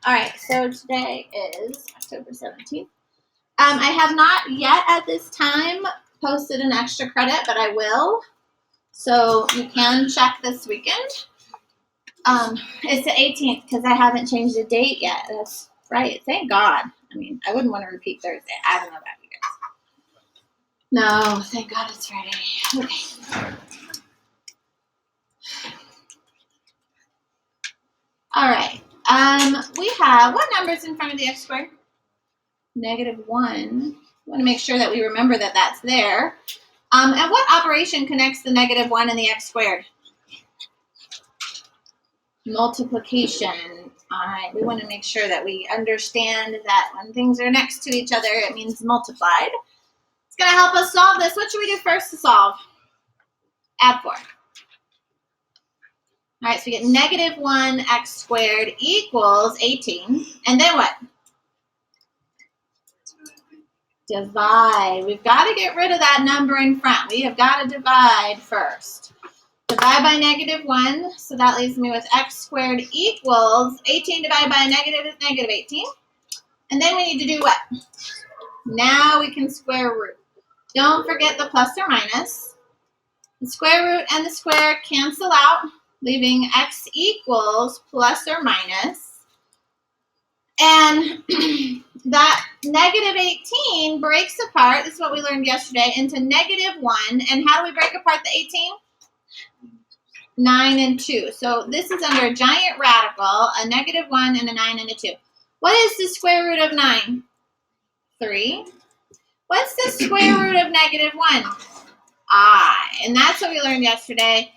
All right, so today is October 17th. I have not yet at this time posted an extra credit, but I will. So you can check this weekend. It's the 18th because I haven't changed the date yet. That's right. Thank God. I mean, I wouldn't want to repeat Thursday. I don't know about you guys. No, thank God it's Friday. Okay. All right. We have, what number's in front of the x squared? -1. I want to make sure that we remember that that's there. And what operation connects the -1 and the x squared? Multiplication. All right, we want to make sure that we understand that when things are next to each other, it means multiplied. It's going to help us solve this. What should we do first to solve? Add 4. All right, so we get -1 x squared equals 18. And then what? Divide. We've got to get rid of that number in front. We have got to divide first. Divide by -1, so that leaves me with x squared equals 18 divided by a negative is -18. And then we need to do what? Now we can square root. Don't forget the plus or minus. The square root and the square cancel out, leaving x equals plus or minus. And that -18 breaks apart, this is what we learned yesterday, into -1. And how do we break apart the 18? 9 and 2. So this is under a giant radical, a -1 and a 9 and a 2. What is the square root of 9? 3. What's the square root of -1? I. And that's what we learned yesterday.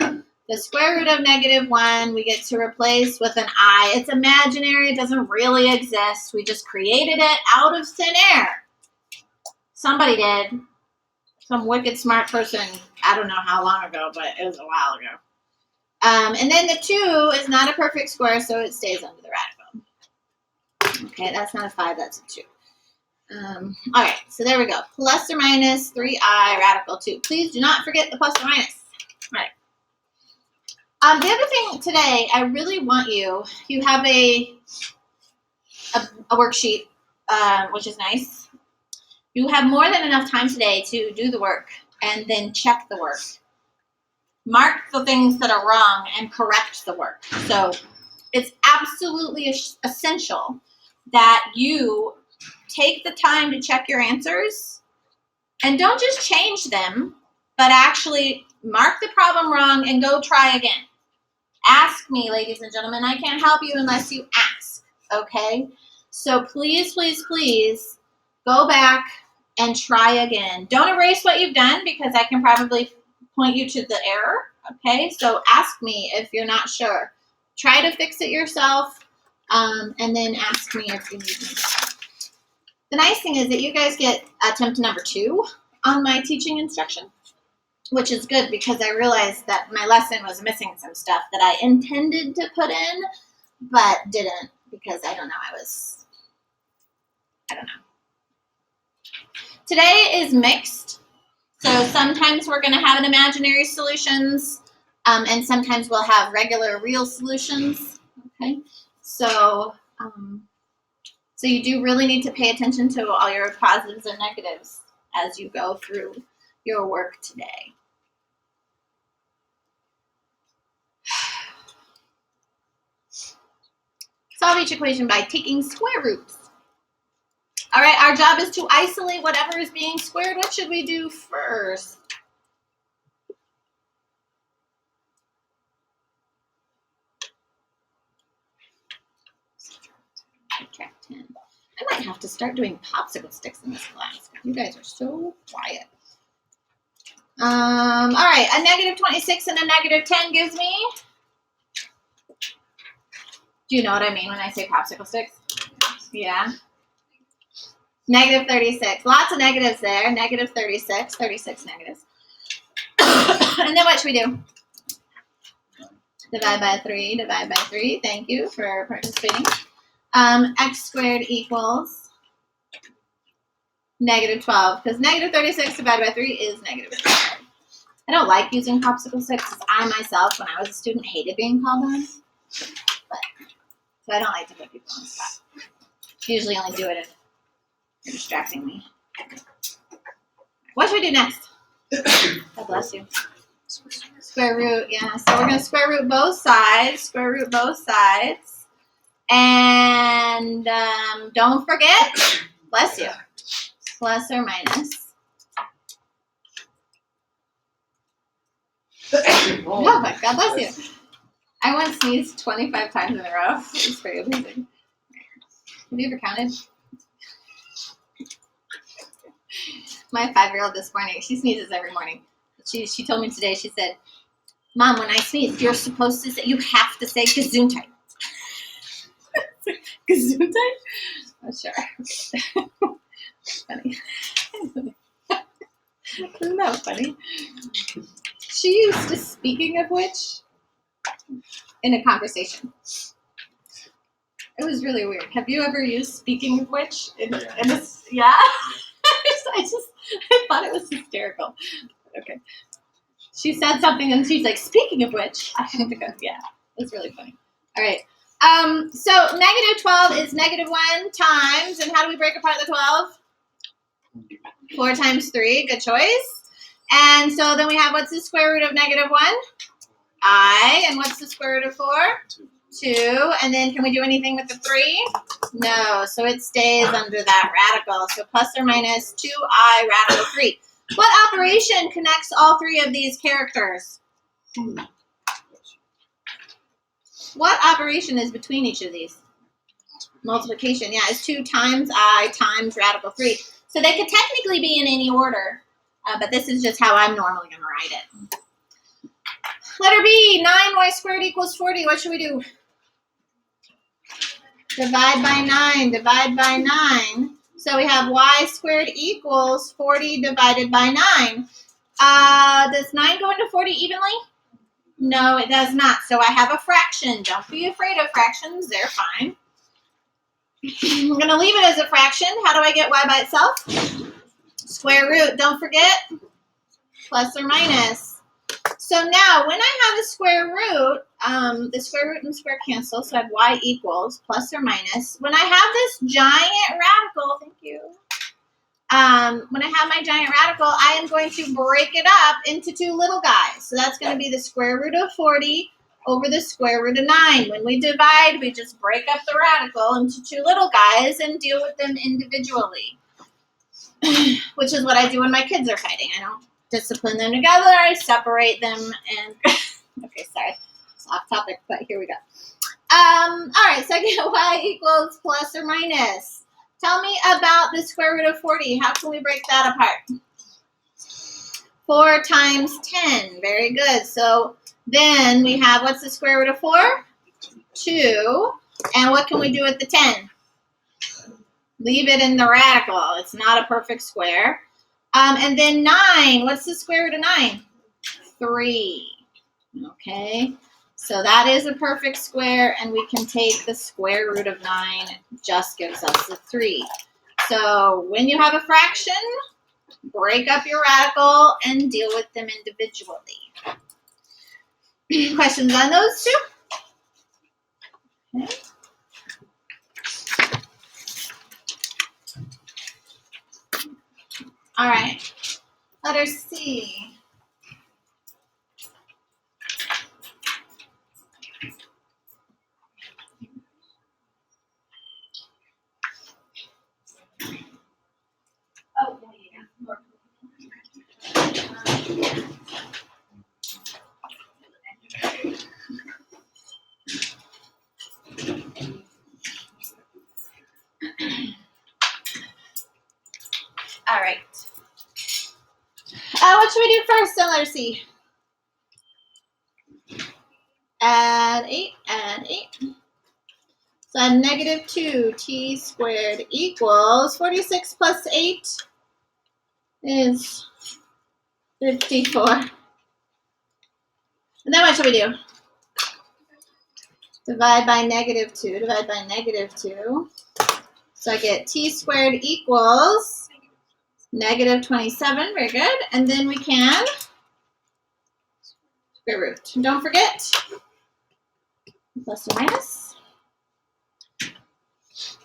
The square root of -1, we get to replace with an I. It's imaginary. It doesn't really exist. We just created it out of thin air. Somebody did. Some wicked smart person. I don't know how long ago, but it was a while ago. And then the 2 is not a perfect square, so it stays under the radical. Okay, that's not a 5, that's a 2. All right, so there we go. Plus or minus 3i radical 2. Please do not forget the plus or minus. All right. The other thing today, I really want you have a worksheet, which is nice. You have more than enough time today to do the work and then check the work. Mark the things that are wrong and correct the work. So it's absolutely essential that you take the time to check your answers and don't just change them, but actually mark the problem wrong and go try again. Ask me, ladies and gentlemen. I can't help you unless you ask, okay? So please, please, please go back and try again. Don't erase what you've done because I can probably point you to the error, okay? So ask me if you're not sure. Try to fix it yourself, and then ask me if you need me. The nice thing is that you guys get attempt number 2 on my teaching instruction, which is good because I realized that my lesson was missing some stuff that I intended to put in, but didn't because I don't know. Today is mixed. So sometimes we're going to have an imaginary solutions, and sometimes we'll have regular real solutions. Okay, so you do really need to pay attention to all your positives and negatives as you go through your work today. Solve each equation by taking square roots. All right, our job is to isolate whatever is being squared. What should we do first? Subtract 10. I might have to start doing popsicle sticks in this class. You guys are so quiet. All right, a -26 and a -10 gives me. Do you know what I mean when I say popsicle sticks? Yeah. -36. Lots of negatives there. -36. 36 negatives. And then what should we do? Divide by 3. Divide by 3. Thank you for participating. X squared equals -12 because -36 divided by 3 is -12. I don't like using popsicle sticks. I myself, when I was a student, hated being called on. But but I don't like to put people on the spot. I usually only do it if you're distracting me. What should we do next? God bless you. Square root, yeah. So we're going to square root both sides. Square root both sides. And don't forget, bless you, plus or minus. Oh my God, bless you. I once sneezed 25 times in a row. It was very amazing. Have you ever counted? My 5-year-old this morning, she sneezes every morning. She told me today, she said, Mom, when I sneeze, you're supposed to say, you have to say Gesundheit. Gesundheit? Oh, sure. Funny. Isn't that funny? She used to, speaking of which, in a conversation. It was really weird. Have you ever used speaking of which? Yeah? I thought it was hysterical. Okay. She said something and she's like, speaking of which, I have to go. Yeah, it's really funny. All right. So negative 12 is negative 1 times, and how do we break apart the 12? 4 times 3, good choice. And so then we have, what's the square root of negative 1? I. And what's the square root of 4? 2. And then can we do anything with the 3? No. So it stays under that radical. So plus or minus 2i radical 3. What operation connects all 3 of these characters? What operation is between each of these? Multiplication. Yeah, it's 2 times I times radical 3. So they could technically be in any order, but this is just how I'm normally going to write it. Letter B, 9y squared equals 40. What should we do? Divide by 9. Divide by 9. So we have y squared equals 40 divided by 9. Does 9 go into 40 evenly? No, it does not. So I have a fraction. Don't be afraid of fractions. They're fine. I'm going to leave it as a fraction. How do I get y by itself? Square root. Don't forget, plus or minus. So now when I have a square root, the square root and square cancel. So I have y equals plus or minus. When I have this giant radical, thank you. When I have my giant radical, I am going to break it up into 2 little guys. So that's going to be the square root of 40 over the square root of 9. When we divide, we just break up the radical into 2 little guys and deal with them individually, which is what I do when my kids are fighting. I don't discipline them together. I separate them and okay, sorry, it's off topic, but here we go. All right, so I get y equals plus or minus. Tell me about the square root of 40. How can we break that apart? 4 times 10. Very good. So then we have, what's the square root of 4? 2. And what can we do with the 10? Leave it in the radical. It's not a perfect square. And then 9. What's the square root of 9? 3. Okay. So that is a perfect square, and we can take the square root of 9. Just gives us a 3. So when you have a fraction, break up your radical and deal with them individually. Questions on those 2? Okay. All right. Letter C. Oh, yeah. All right. What should we do first on letter C? Add 8, add 8. So I have negative 2t squared equals 46 plus 8 is 54. And then what should we do? Divide by negative 2, divide by negative 2. So I get t squared equals negative 27, very good. And then we can square root. And don't forget, plus or minus.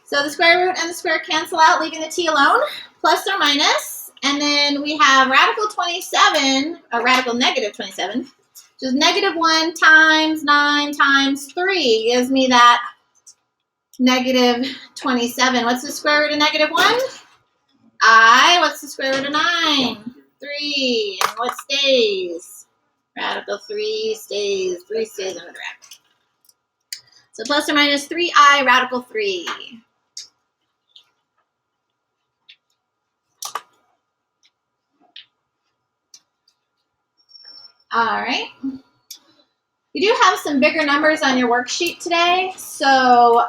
So the square root and the square cancel out, leaving the t alone, plus or minus. And then we have radical 27, or radical negative 27, which is negative 1 times 9 times 3 gives me that negative 27. What's the square root of negative 1? I. What's the square root of 9? 3. And what stays? Radical 3 stays. 3 stays under the radical. So plus or minus 3i radical 3. All right. You do have some bigger numbers on your worksheet today, so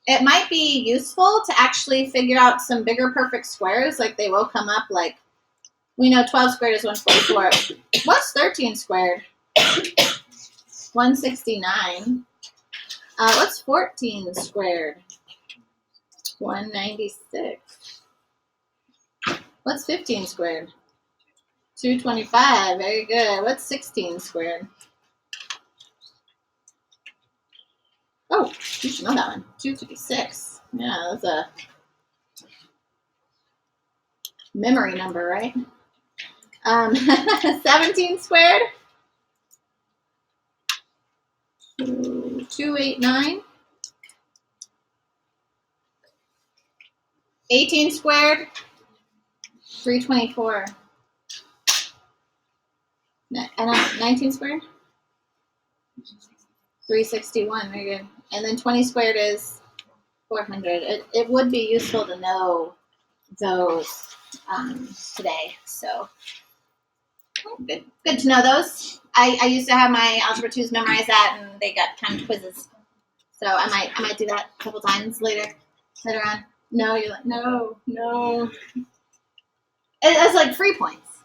it might be useful to actually figure out some bigger perfect squares. Like they will come up like, we know 12 squared is 144. What's 13 squared? 169. What's 14 squared? 196. What's 15 squared? 225. Very good. What's 16 squared? Oh, you should know that one. 256. Yeah, that's a memory number, right? 17 squared? 289. 18 squared? 324. 19 squared? 361. Very good. And then 20 squared is 400. It would be useful to know those today. So good to know those. I used to have my Algebra 2s memorize that, and they got timed quizzes. So I might do that a couple times later on. No, you're like, no. It's like free points,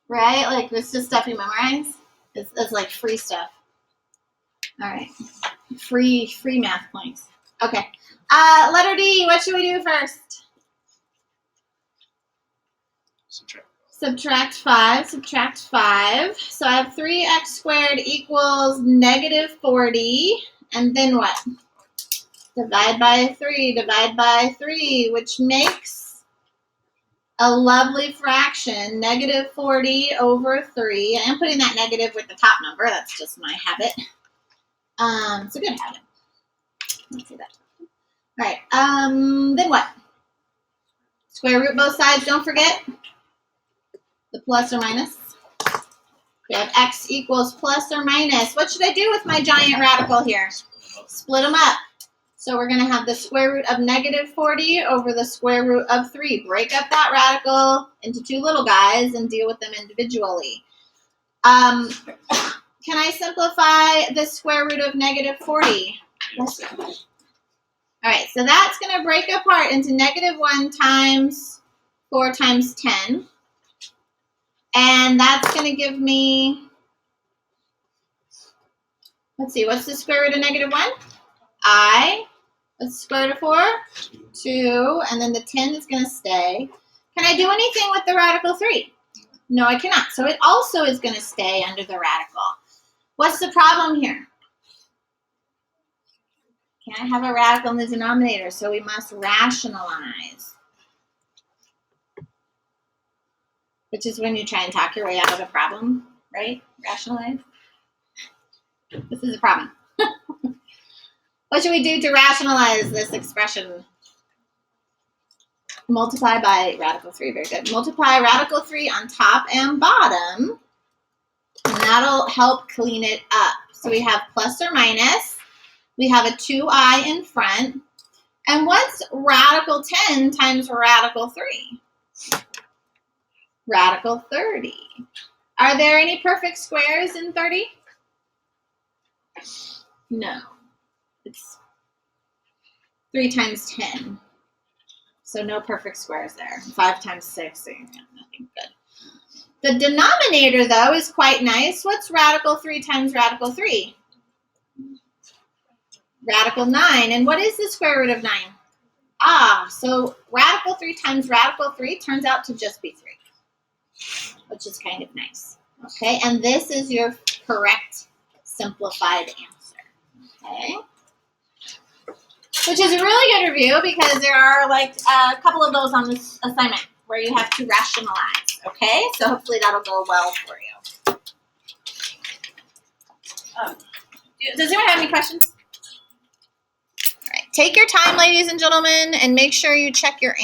right? Like it's just stuff you memorize. It's like free stuff. All right, free math points. Okay. Letter D. What should we do first? Subtract 5. Subtract 5. So I have 3x squared equals negative 40. And then what? Divide by 3. Divide by 3, which makes a lovely fraction. Negative 40 over 3. I'm putting that negative with the top number. That's just my habit. It's a good habit. Let's see that. All right. Then what? Square root both sides. Don't forget the plus or minus. We have x equals plus or minus. What should I do with my giant radical here? Split them up. So we're going to have the square root of negative 40 over the square root of 3. Break up that radical into two little guys and deal with them individually. Can I simplify the square root of negative 40? Yes. All right, so that's going to break apart into negative 1 times 4 times 10. And that's going to give me, let's see, what's the square root of negative 1? I. What's the square root of 4? 2. And then the 10 is going to stay. Can I do anything with the radical 3? No, I cannot. So it also is going to stay under the radical. What's the problem here? Can't have a radical in the denominator, so we must rationalize. Which is when you try and talk your way out of a problem, right? Rationalize. This is a problem. What should we do to rationalize this expression? Multiply by radical 3. Very good. Multiply radical 3 on top and bottom, and that'll help clean it up. So we have plus or minus. We have a 2i in front. And what's radical 10 times radical 3? Radical 30. Are there any perfect squares in 30? No. It's 3 times 10. So no perfect squares there. 5 times 6, so nothing good. The denominator, though, is quite nice. What's radical 3 times radical 3? Radical 9. And what is the square root of 9? So radical 3 times radical 3 turns out to just be 3, which is kind of nice. Okay, and this is your correct simplified answer. Okay. which is a really good review because there are like a couple of those on this assignment where you have to rationalize. Okay, so hopefully that'll go well for you. Does anyone have any questions? All right, take your time, ladies and gentlemen, and make sure you check your